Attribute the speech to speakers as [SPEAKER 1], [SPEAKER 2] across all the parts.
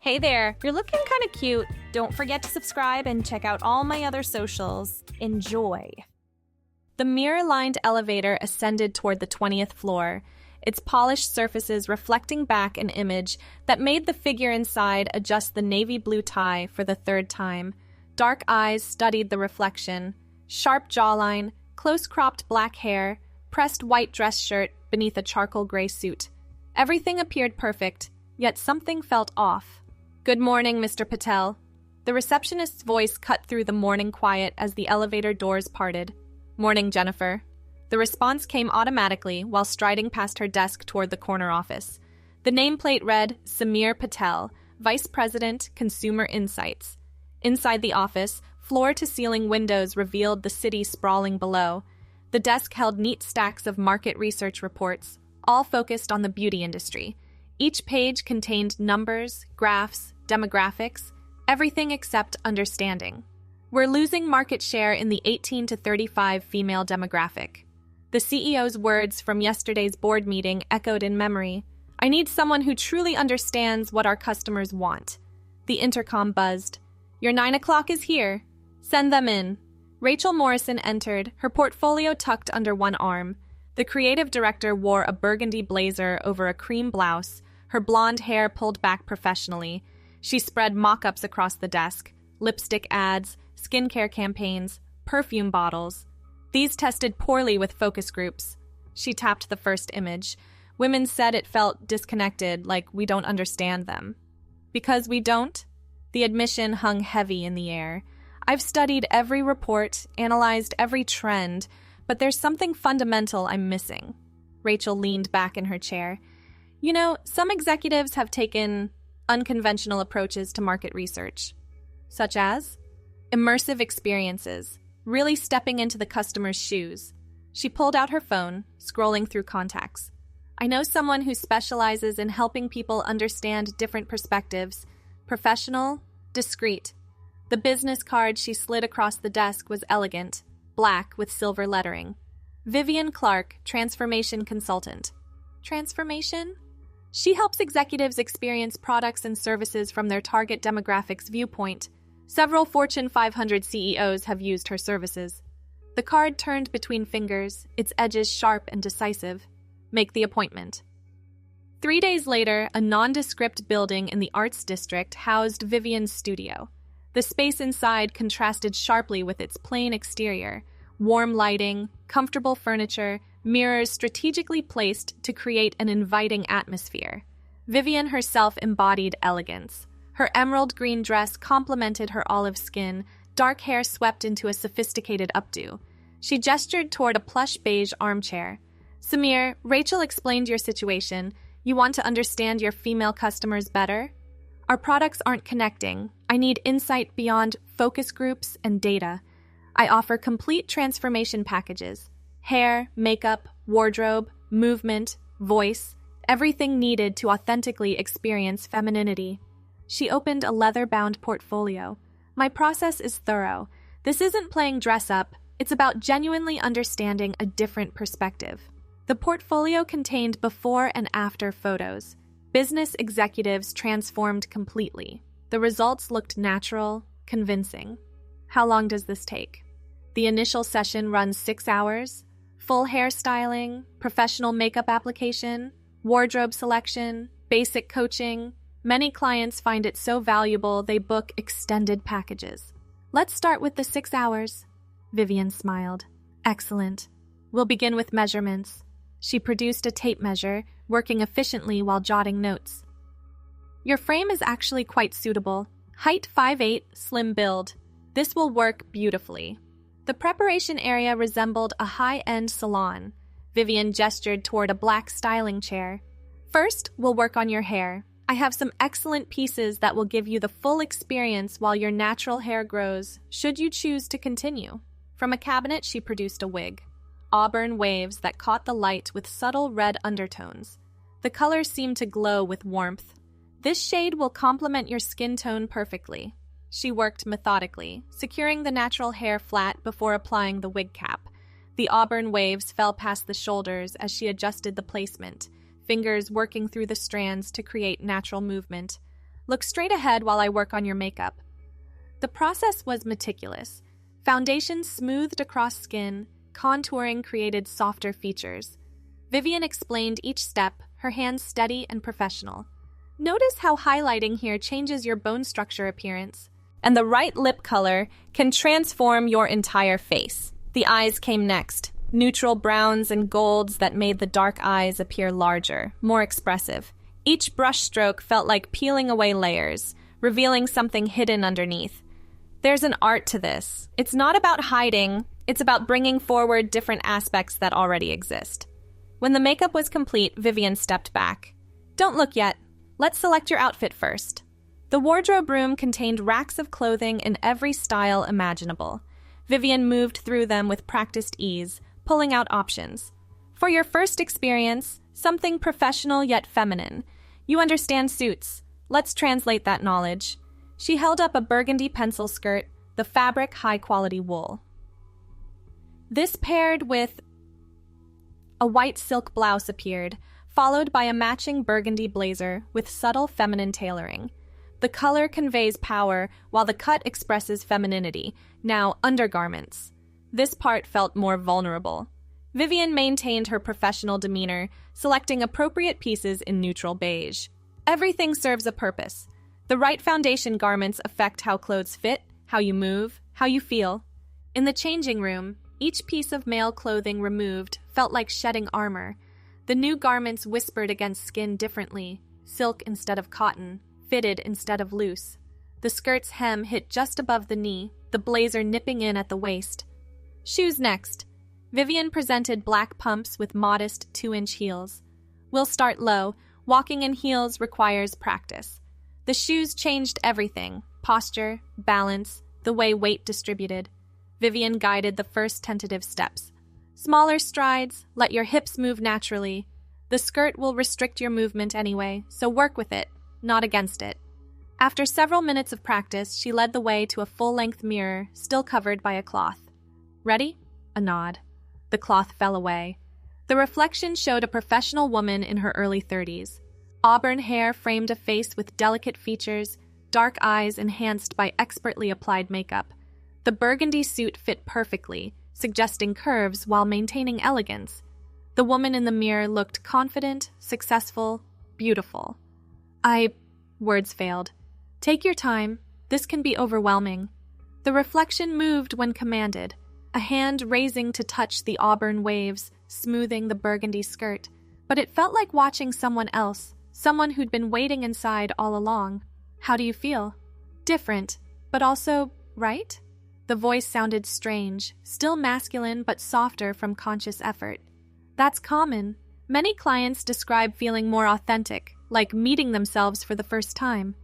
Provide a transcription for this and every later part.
[SPEAKER 1] Hey there, you're looking kind of cute. Don't forget to subscribe and check out all my other socials. Enjoy. The mirror-lined elevator ascended toward the 20th floor, its polished surfaces reflecting back an image that made the figure inside adjust the navy blue tie for the third time. Dark eyes studied the reflection. Sharp jawline, close-cropped black hair, pressed white dress shirt beneath a charcoal gray suit. Everything appeared perfect, yet something felt off. "Good morning, Mr. Patel." The receptionist's voice cut through the morning quiet as the elevator doors parted. "Morning, Jennifer." The response came automatically while striding past her desk toward the corner office. The nameplate read, Samir Patel, Vice President, Consumer Insights. Inside the office, floor-to-ceiling windows revealed the city sprawling below. The desk held neat stacks of market research reports, all focused on the beauty industry. Each page contained numbers, graphs, demographics, everything except understanding. "We're losing market share in the 18 to 35 female demographic." The CEO's words from yesterday's board meeting echoed in memory. "I need someone who truly understands what our customers want." The intercom buzzed. "Your 9 o'clock is here. Send them in." Rachel Morrison entered, her portfolio tucked under one arm. The creative director wore a burgundy blazer over a cream blouse, her blonde hair pulled back professionally. She spread mock-ups across the desk, lipstick ads, skincare campaigns, perfume bottles. These tested poorly with focus groups. She tapped the first image. Women said it felt disconnected, like we don't understand them. Because we don't? The admission hung heavy in the air. "I've studied every report, analyzed every trend, but there's something fundamental I'm missing." Rachel leaned back in her chair. "You know, some executives have taken unconventional approaches to market research, such as immersive experiences, really stepping into the customer's shoes." She pulled out her phone, scrolling through contacts. "I know someone who specializes in helping people understand different perspectives, professional, discreet." The business card she slid across the desk was elegant, black with silver lettering. "Vivian Clark, Transformation Consultant." Transformation? She helps executives experience products and services from their target demographic's viewpoint. Several Fortune 500 CEOs have used her services. The card turned between fingers, its edges sharp and decisive. "Make the appointment." 3 days later, a nondescript building in the Arts District housed Vivian's studio. The space inside contrasted sharply with its plain exterior. Warm lighting, comfortable furniture, mirrors strategically placed to create an inviting atmosphere. Vivian herself embodied elegance. Her emerald green dress complemented her olive skin, dark hair swept into a sophisticated updo. She gestured toward a plush beige armchair. "Samir, Rachel explained your situation. You want to understand your female customers better? Our products aren't connecting. I need insight beyond focus groups and data. I offer complete transformation packages. Hair, makeup, wardrobe, movement, voice, everything needed to authentically experience femininity." She opened a leather-bound portfolio. "My process is thorough. This isn't playing dress-up. It's about genuinely understanding a different perspective." The portfolio contained before and after photos. Business executives transformed completely. The results looked natural, convincing. "How long does this take?" The initial session runs 6 hours. Full hairstyling, professional makeup application, wardrobe selection, basic coaching. Many clients find it so valuable they book extended packages. "Let's start with the 6 hours." Vivian smiled. "Excellent. We'll begin with measurements." She produced a tape measure, working efficiently while jotting notes. "Your frame is actually quite suitable. Height 5'8", slim build. This will work beautifully." The preparation area resembled a high-end salon. Vivian gestured toward a black styling chair. "First, we'll work on your hair. I have some excellent pieces that will give you the full experience while your natural hair grows, should you choose to continue." From a cabinet, she produced a wig. Auburn waves that caught the light with subtle red undertones. The color seemed to glow with warmth. "This shade will complement your skin tone perfectly." She worked methodically, securing the natural hair flat before applying the wig cap. The auburn waves fell past the shoulders as she adjusted the placement, fingers working through the strands to create natural movement. Look straight ahead while I work on your makeup." The process was meticulous. Foundation smoothed across skin, contouring created softer features. Vivian explained each step, her hands steady and professional. Notice how highlighting here changes your bone structure appearance. And the right lip color can transform your entire face. The eyes came next, neutral browns and golds that made the dark eyes appear larger, more expressive. Each brush stroke felt like peeling away layers, revealing something hidden underneath. There's an art to this. It's not about hiding, it's about bringing forward different aspects that already exist. When the makeup was complete, Vivian stepped back. "Don't look yet. Let's select your outfit first." The wardrobe room contained racks of clothing in every style imaginable. Vivian moved through them with practiced ease, pulling out options. For your first experience, something professional yet feminine. You understand suits. Let's translate that knowledge. She held up a burgundy pencil skirt, the fabric high-quality wool. This paired with a white silk blouse appeared, followed by a matching burgundy blazer with subtle feminine tailoring. The color conveys power, while the cut expresses femininity. Now, undergarments. This part felt more vulnerable. Vivian maintained her professional demeanor, selecting appropriate pieces in neutral beige. Everything serves a purpose. The right foundation garments affect how clothes fit, how you move, how you feel. In the changing room, each piece of male clothing removed felt like shedding armor. The new garments whispered against skin differently, silk instead of cotton, fitted instead of loose. The skirt's hem hit just above the knee, the blazer nipping in at the waist. Shoes next. Vivian presented black pumps with modest 2-inch heels. We'll start low. Walking in heels requires practice. The shoes changed everything: posture, balance, the way weight distributed. Vivian guided the first tentative steps. Smaller strides, let your hips move naturally. The skirt will restrict your movement anyway, so work with it, not against it. After several minutes of practice, she led the way to a full-length mirror, still covered by a cloth. "Ready?" A nod. The cloth fell away. The reflection showed a professional woman in her early 30s. Auburn hair framed a face with delicate features, dark eyes enhanced by expertly applied makeup. The burgundy suit fit perfectly, suggesting curves while maintaining elegance. The woman in the mirror looked confident, successful, beautiful. Words failed. "Take your time. This can be overwhelming." The reflection moved when commanded, a hand raising to touch the auburn waves, smoothing the burgundy skirt. But it felt like watching someone else, someone who'd been waiting inside all along. "How do you feel?" "Different, but also right?" The voice sounded strange, still masculine but softer from conscious effort. That's common. Many clients describe feeling more authentic, like meeting themselves for the first time.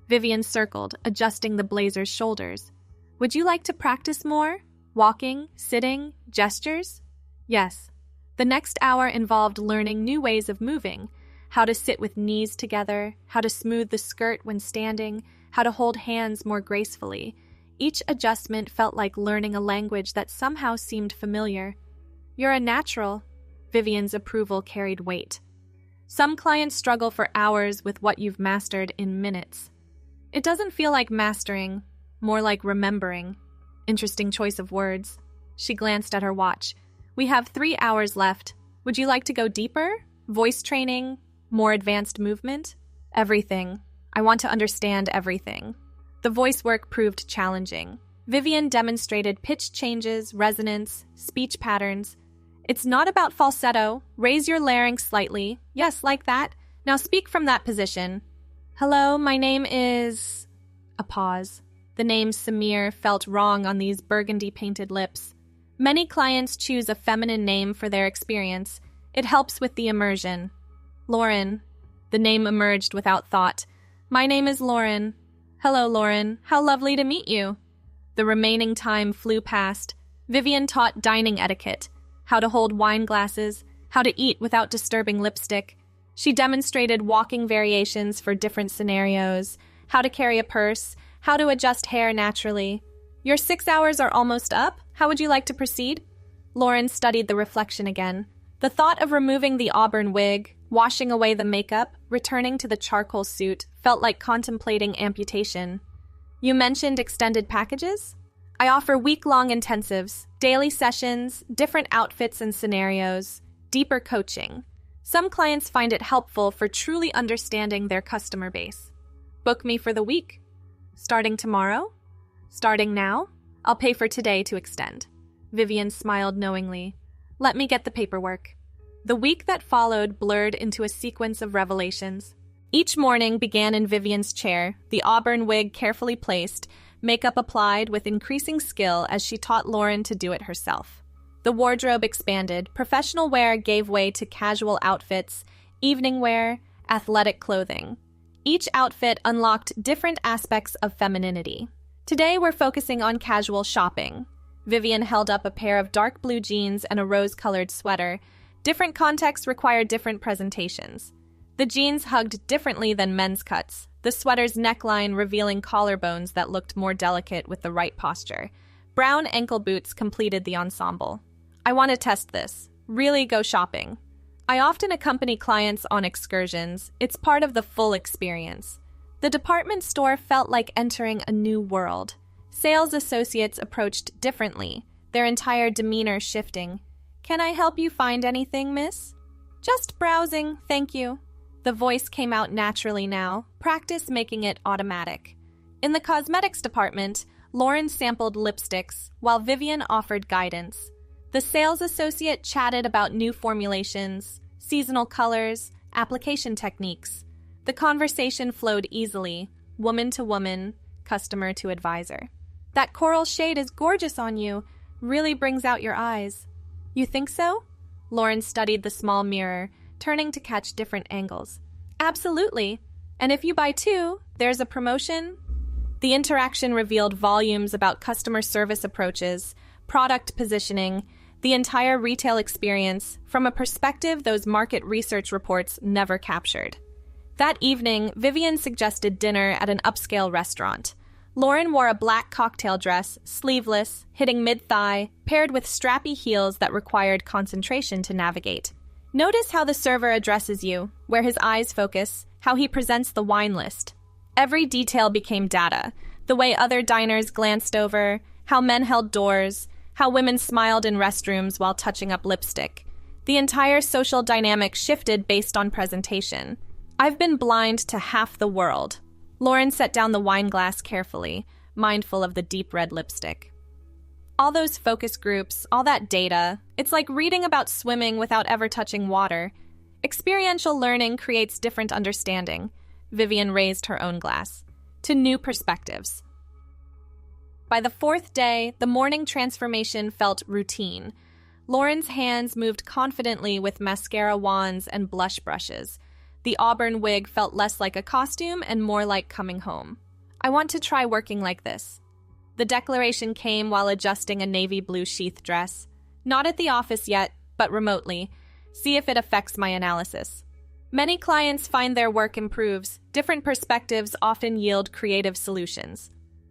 [SPEAKER 1] Vivian circled, adjusting the blazer's shoulders. "Would you like to practice more? Walking, sitting, gestures?" "Yes." The next hour involved learning new ways of moving, how to sit with knees together, how to smooth the skirt when standing, how to hold hands more gracefully. Each adjustment felt like learning a language that somehow seemed familiar. "You're a natural." Vivian's approval carried weight. Some clients struggle for hours with what you've mastered in minutes. It doesn't feel like mastering, more like remembering. Interesting choice of words. She glanced at her watch. "We have 3 hours left. Would you like to go deeper? Voice training? More advanced movement?" "Everything. I want to understand everything." The voice work proved challenging. Vivian demonstrated pitch changes, resonance, speech patterns. "It's not about falsetto. Raise your larynx slightly. Yes, like that. Now speak from that position." "Hello, my name is..." A pause. The name Samir felt wrong on these burgundy-painted lips. Many clients choose a feminine name for their experience. It helps with the immersion. "Lauren." The name emerged without thought. "My name is Lauren." "Hello, Lauren. How lovely to meet you." The remaining time flew past. Vivian taught dining etiquette, how to hold wine glasses, how to eat without disturbing lipstick. She demonstrated walking variations for different scenarios, how to carry a purse, how to adjust hair naturally. "Your 6 hours are almost up. How would you like to proceed?" Lauren studied the reflection again. The thought of removing the auburn wig, washing away the makeup, returning to the charcoal suit felt like contemplating amputation. You mentioned extended packages? I offer week-long intensives, daily sessions, different outfits and scenarios, deeper coaching. Some clients find it helpful for truly understanding their customer base. Book me for the week. Starting tomorrow? Starting now? I'll pay for today to extend. Vivian smiled knowingly. Let me get the paperwork. The week that followed blurred into a sequence of revelations. Each morning began in Vivian's chair, the auburn wig carefully placed, makeup applied with increasing skill as she taught Lauren to do it herself. The wardrobe expanded, professional wear gave way to casual outfits, evening wear, athletic clothing. Each outfit unlocked different aspects of femininity. Today we're focusing on casual shopping. Vivian held up a pair of dark blue jeans and a rose-colored sweater. Different contexts require different presentations. The jeans hugged differently than men's cuts, the sweater's neckline revealing collarbones that looked more delicate with the right posture. Brown ankle boots completed the ensemble. I want to test this. Really go shopping. I often accompany clients on excursions. It's part of the full experience. The department store felt like entering a new world. Sales associates approached differently, their entire demeanor shifting. Can I help you find anything, miss? Just browsing, thank you. The voice came out naturally now, practice making it automatic. In the cosmetics department, Lauren sampled lipsticks, while Vivian offered guidance. The sales associate chatted about new formulations, seasonal colors, application techniques. The conversation flowed easily, woman to woman, customer to advisor. That coral shade is gorgeous on you, really brings out your eyes. You think so? Lauren studied the small mirror, turning to catch different angles. Absolutely. And if you buy two, there's a promotion. The interaction revealed volumes about customer service approaches, product positioning, the entire retail experience from a perspective those market research reports never captured. That evening, Vivian suggested dinner at an upscale restaurant. Lauren wore a black cocktail dress, sleeveless, hitting mid-thigh, paired with strappy heels that required concentration to navigate. Notice how the server addresses you, where his eyes focus, how he presents the wine list. Every detail became data. The way other diners glanced over, how men held doors, how women smiled in restrooms while touching up lipstick. The entire social dynamic shifted based on presentation. I've been blind to half the world. Lauren set down the wine glass carefully, mindful of the deep red lipstick. All those focus groups, all that data, it's like reading about swimming without ever touching water. Experiential learning creates different understanding. Vivian raised her own glass. To new perspectives. By the fourth day, the morning transformation felt routine. Lauren's hands moved confidently with mascara wands and blush brushes. The auburn wig felt less like a costume and more like coming home. I want to try working like this. The declaration came while adjusting a navy blue sheath dress. Not at the office yet, but remotely. See if it affects my analysis. Many clients find their work improves. Different perspectives often yield creative solutions.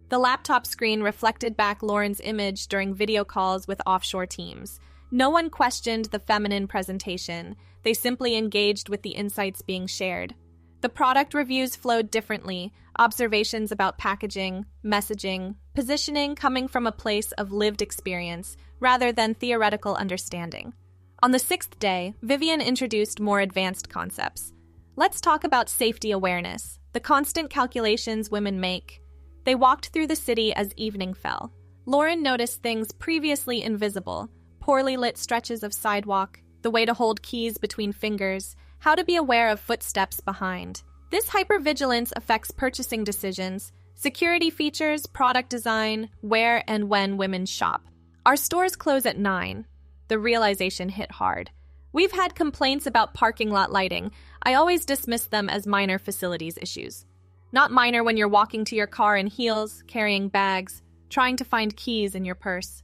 [SPEAKER 1] The laptop screen reflected back Lauren's image during video calls with offshore teams. No one questioned the feminine presentation. They simply engaged with the insights being shared. The product reviews flowed differently, observations about packaging, messaging, positioning coming from a place of lived experience rather than theoretical understanding. On the sixth day, Vivian introduced more advanced concepts. Let's talk about safety awareness, the constant calculations women make. They walked through the city as evening fell. Lauren noticed things previously invisible, poorly lit stretches of sidewalk, the way to hold keys between fingers, how to be aware of footsteps behind. This hypervigilance affects purchasing decisions, security features, product design, where and when women shop. Our stores close at 9. The realization hit hard. We've had complaints about parking lot lighting. I always dismiss them as minor facilities issues. Not minor when you're walking to your car in heels, carrying bags, trying to find keys in your purse.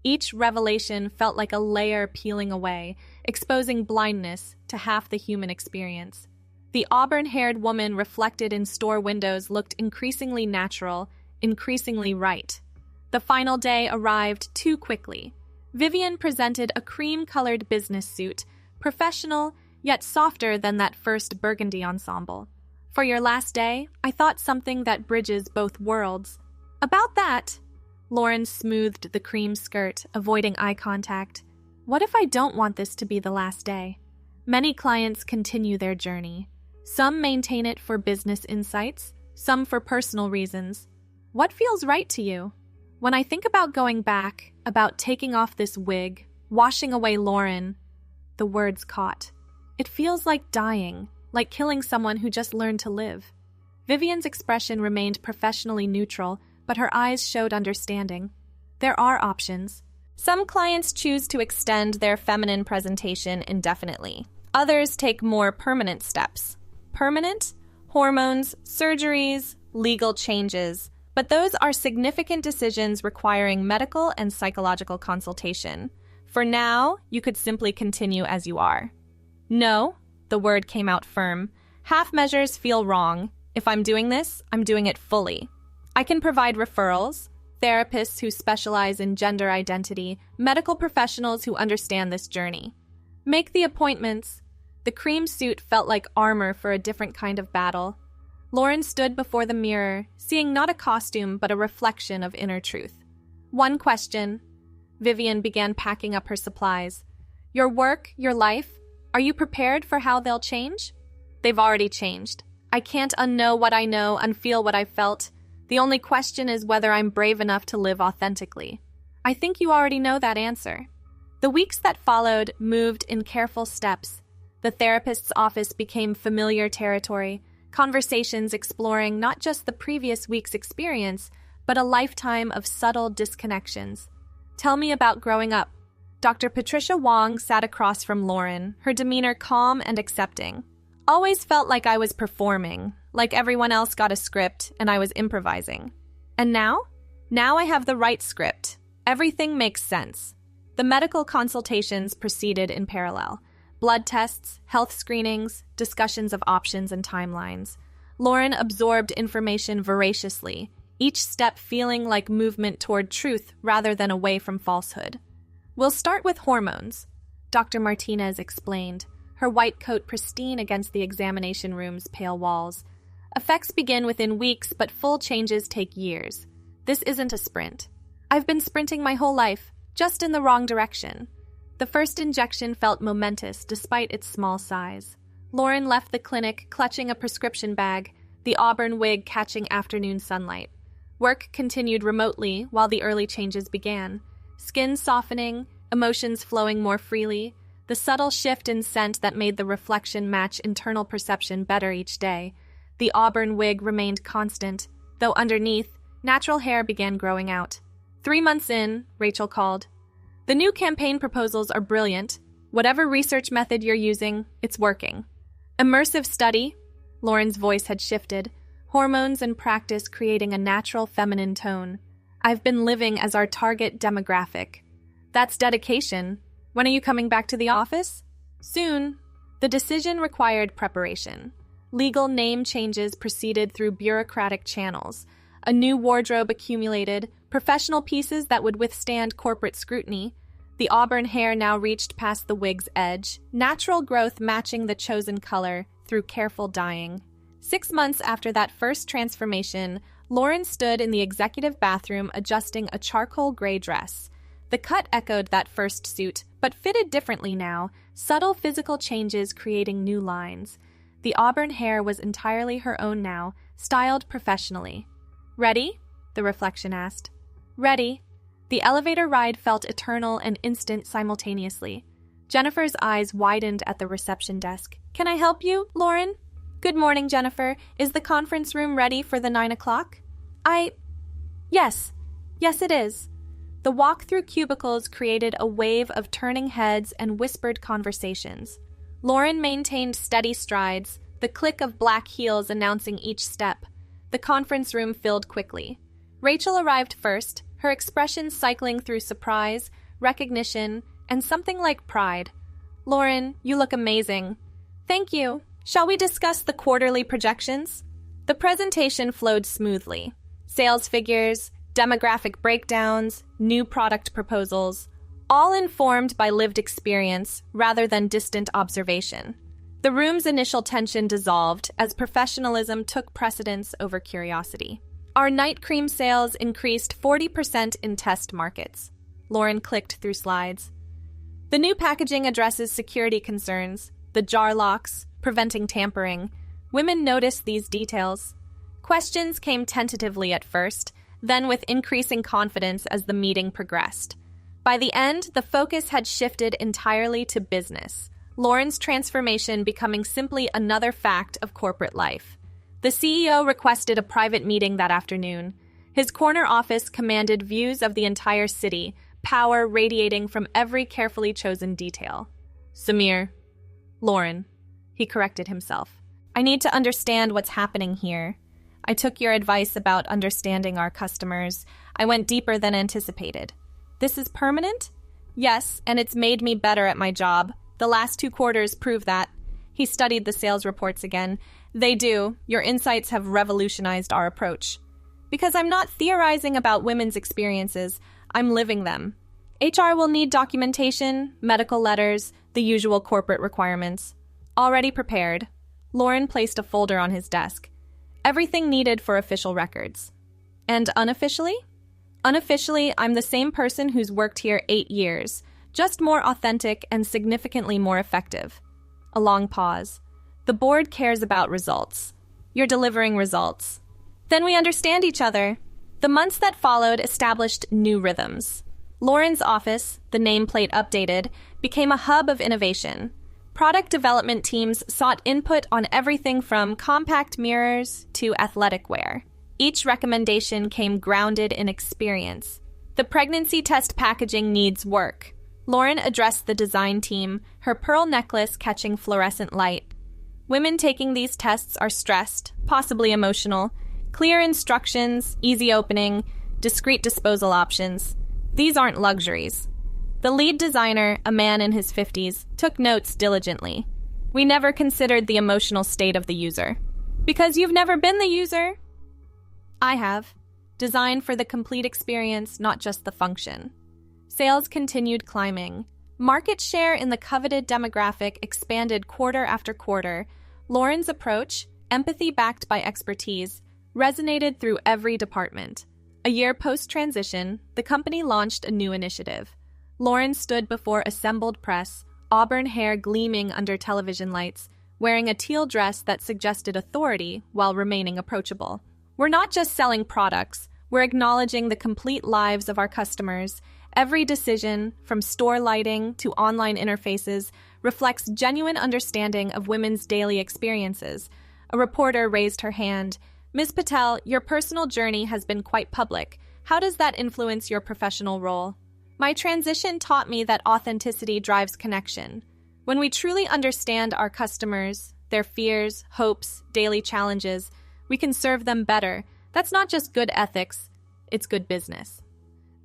[SPEAKER 1] Each revelation felt like a layer peeling away, exposing blindness to half the human experience. The auburn-haired woman reflected in store windows looked increasingly natural, increasingly right. The final day arrived too quickly. Vivian presented a cream-colored business suit, professional, yet softer than that first burgundy ensemble. For your last day, I thought something that bridges both worlds. About that, Lauren smoothed the cream skirt, avoiding eye contact. What if I don't want this to be the last day? Many clients continue their journey. Some maintain it for business insights, some for personal reasons. What feels right to you? When I think about going back, about taking off this wig, washing away Lauren, the words caught. It feels like dying, like killing someone who just learned to live. Vivian's expression remained professionally neutral, but her eyes showed understanding. There are options. Some clients choose to extend their feminine presentation indefinitely. Others take more permanent steps. Permanent? Hormones, surgeries, legal changes. But those are significant decisions requiring medical and psychological consultation. For now, you could simply continue as you are. No, the word came out firm. Half measures feel wrong. If I'm doing this, I'm doing it fully. I can provide referrals, therapists who specialize in gender identity, medical professionals who understand this journey. Make the appointments. The cream suit felt like armor for a different kind of battle. Lauren stood before the mirror, seeing not a costume but a reflection of inner truth. One question. Vivian began packing up her supplies. Your work, your life, are you prepared for how they'll change? They've already changed. I can't unknow what I know, unfeel what I've felt. The only question is whether I'm brave enough to live authentically. I think you already know that answer. The weeks that followed moved in careful steps. The therapist's office became familiar territory, conversations exploring not just the previous week's experience, but a lifetime of subtle disconnections. Tell me about growing up. Dr. Patricia Wong sat across from Lauren, her demeanor calm and accepting. Always felt like I was performing, like everyone else got a script and I was improvising. And now? Now I have the right script. Everything makes sense. The medical consultations proceeded in parallel. Blood tests, health screenings, discussions of options and timelines. Lauren absorbed information voraciously, each step feeling like movement toward truth rather than away from falsehood. We'll start with hormones, Dr. Martinez explained, her white coat pristine against the examination room's pale walls. Effects begin within weeks, but full changes take years. This isn't a sprint. I've been sprinting my whole life, just in the wrong direction. The first injection felt momentous despite its small size. Lauren left the clinic clutching a prescription bag, the auburn wig catching afternoon sunlight. Work continued remotely while the early changes began. Skin softening, emotions flowing more freely, the subtle shift in scent that made the reflection match internal perception better each day. The auburn wig remained constant, though underneath, natural hair began growing out. 3 months in, Rachel called. The new campaign proposals are brilliant. Whatever research method you're using, it's working. Immersive study, Lauren's voice had shifted, hormones and practice creating a natural feminine tone. I've been living as our target demographic. That's dedication. When are you coming back to the office? Soon. The decision required preparation. Legal name changes proceeded through bureaucratic channels. A new wardrobe accumulated, professional pieces that would withstand corporate scrutiny. The auburn hair now reached past the wig's edge, natural growth matching the chosen color through careful dyeing. 6 months after that first transformation, Lauren stood in the executive bathroom adjusting a charcoal gray dress. The cut echoed that first suit, but fitted differently now, subtle physical changes creating new lines. The auburn hair was entirely her own now, styled professionally. Ready? The reflection asked. Ready. The elevator ride felt eternal and instant simultaneously. Jennifer's eyes widened at the reception desk. Can I help you, Lauren? Good morning, Jennifer. Is the conference room ready for the 9 o'clock? Yes. Yes, it is. The walk through cubicles created a wave of turning heads and whispered conversations. Lauren maintained steady strides, the click of black heels announcing each step. The conference room filled quickly. Rachel arrived first, her expression cycling through surprise, recognition, and something like pride. Lauren, you look amazing. Thank you. Shall we discuss the quarterly projections? The presentation flowed smoothly. Sales figures, demographic breakdowns, new product proposals, all informed by lived experience rather than distant observation. The room's initial tension dissolved as professionalism took precedence over curiosity. Our night cream sales increased 40% in test markets. Lauren clicked through slides. The new packaging addresses security concerns, the jar locks, preventing tampering. Women noticed these details. Questions came tentatively at first, then with increasing confidence as the meeting progressed. By the end, the focus had shifted entirely to business, Lauren's transformation becoming simply another fact of corporate life. The CEO requested a private meeting that afternoon. His corner office commanded views of the entire city, power radiating from every carefully chosen detail. Lauren, he corrected himself. I need to understand what's happening here. I took your advice about understanding our customers. I went deeper than anticipated. This is permanent? Yes, and it's made me better at my job. The last 2 quarters prove that. He studied the sales reports again. They do. Your insights have revolutionized our approach. Because I'm not theorizing about women's experiences, I'm living them. HR will need documentation, medical letters, the usual corporate requirements. Already prepared. Lauren placed a folder on his desk. Everything needed for official records. And unofficially? Unofficially, I'm the same person who's worked here 8 years, just more authentic and significantly more effective. A long pause. The board cares about results. You're delivering results. Then we understand each other. The months that followed established new rhythms. Lauren's office, the nameplate updated, became a hub of innovation. Product development teams sought input on everything from compact mirrors to athletic wear. Each recommendation came grounded in experience. The pregnancy test packaging needs work. Lauren addressed the design team, her pearl necklace catching fluorescent light. Women taking these tests are stressed, possibly emotional. Clear instructions, easy opening, discreet disposal options. These aren't luxuries. The lead designer, a man in his 50s, took notes diligently. We never considered the emotional state of the user. Because you've never been the user? I have. Design for the complete experience, not just the function. Sales continued climbing. Market share in the coveted demographic expanded quarter after quarter. Lauren's approach, empathy backed by expertise, resonated through every department. A year post-transition, the company launched a new initiative. Lauren stood before assembled press, auburn hair gleaming under television lights, wearing a teal dress that suggested authority while remaining approachable. We're not just selling products, we're acknowledging the complete lives of our customers. Every decision, from store lighting to online interfaces, reflects genuine understanding of women's daily experiences. A reporter raised her hand. Ms. Patel, your personal journey has been quite public. How does that influence your professional role? My transition taught me that authenticity drives connection. When we truly understand our customers, their fears, hopes, daily challenges, we can serve them better. That's not just good ethics, it's good business.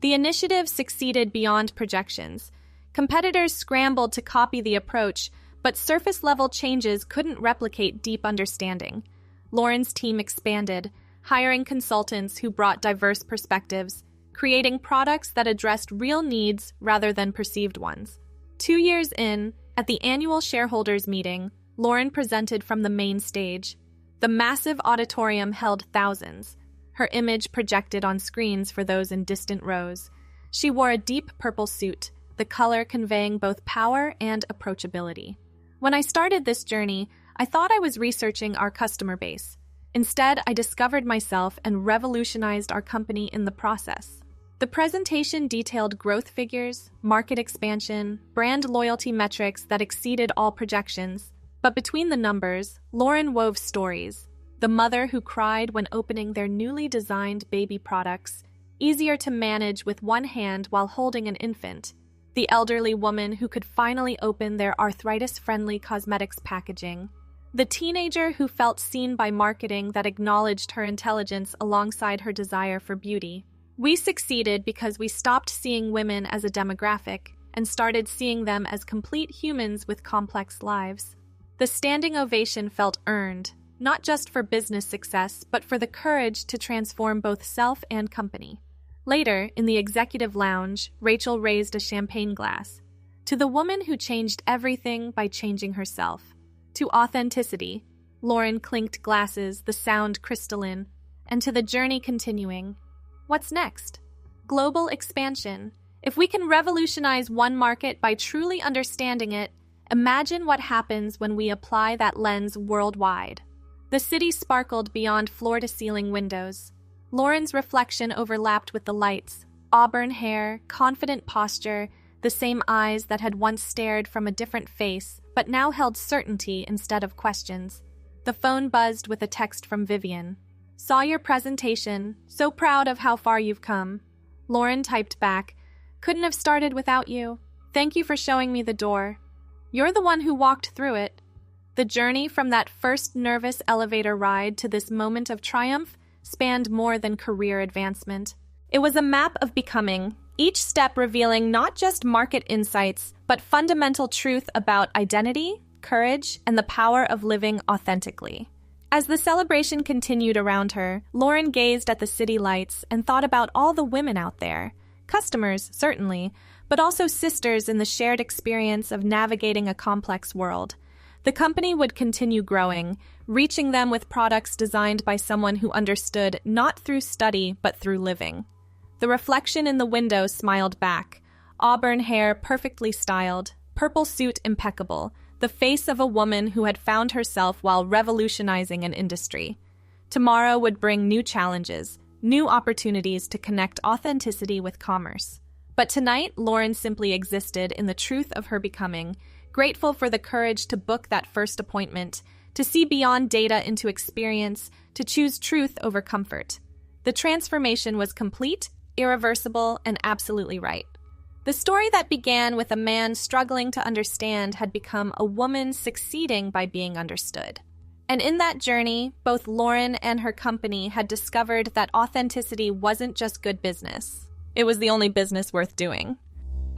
[SPEAKER 1] The initiative succeeded beyond projections. Competitors scrambled to copy the approach, but surface-level changes couldn't replicate deep understanding. Lauren's team expanded, hiring consultants who brought diverse perspectives, creating products that addressed real needs rather than perceived ones. 2 years in, at the annual shareholders meeting, Lauren presented from the main stage. The massive auditorium held thousands, her image projected on screens for those in distant rows. She wore a deep purple suit, the color conveying both power and approachability. When I started this journey, I thought I was researching our customer base. Instead, I discovered myself and revolutionized our company in the process. The presentation detailed growth figures, market expansion, brand loyalty metrics that exceeded all projections. But between the numbers, Lauren wove stories. The mother who cried when opening their newly designed baby products, easier to manage with one hand while holding an infant. The elderly woman who could finally open their arthritis-friendly cosmetics packaging. The teenager who felt seen by marketing that acknowledged her intelligence alongside her desire for beauty. We succeeded because we stopped seeing women as a demographic and started seeing them as complete humans with complex lives. The standing ovation felt earned, not just for business success, but for the courage to transform both self and company. Later, in the executive lounge, Rachel raised a champagne glass. To the woman who changed everything by changing herself. To authenticity, Lauren clinked glasses, the sound crystalline. And to the journey continuing. What's next? Global expansion. If we can revolutionize one market by truly understanding it, imagine what happens when we apply that lens worldwide. The city sparkled beyond floor-to-ceiling windows. Lauren's reflection overlapped with the lights. Auburn hair, confident posture, the same eyes that had once stared from a different face, but now held certainty instead of questions. The phone buzzed with a text from Vivian. Saw your presentation. So proud of how far you've come. Lauren typed back, couldn't have started without you. Thank you for showing me the door. You're the one who walked through it. The journey from that first nervous elevator ride to this moment of triumph spanned more than career advancement. It was a map of becoming, each step revealing not just market insights, but fundamental truth about identity, courage, and the power of living authentically. As the celebration continued around her, Lauren gazed at the city lights and thought about all the women out there. Customers, certainly, but also sisters in the shared experience of navigating a complex world. The company would continue growing, reaching them with products designed by someone who understood not through study, but through living. The reflection in the window smiled back, auburn hair perfectly styled, purple suit impeccable, the face of a woman who had found herself while revolutionizing an industry. Tomorrow would bring new challenges, new opportunities to connect authenticity with commerce. But tonight, Lauren simply existed in the truth of her becoming, grateful for the courage to book that first appointment, to see beyond data into experience, to choose truth over comfort. The transformation was complete, irreversible, and absolutely right. The story that began with a man struggling to understand had become a woman succeeding by being understood. And in that journey, both Lauren and her company had discovered that authenticity wasn't just good business. It was the only business worth doing.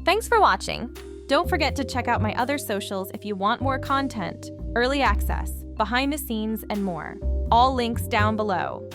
[SPEAKER 1] Thanks for watching. Don't forget to check out my other socials if you want more content, early access, behind the scenes, and more. All links down below.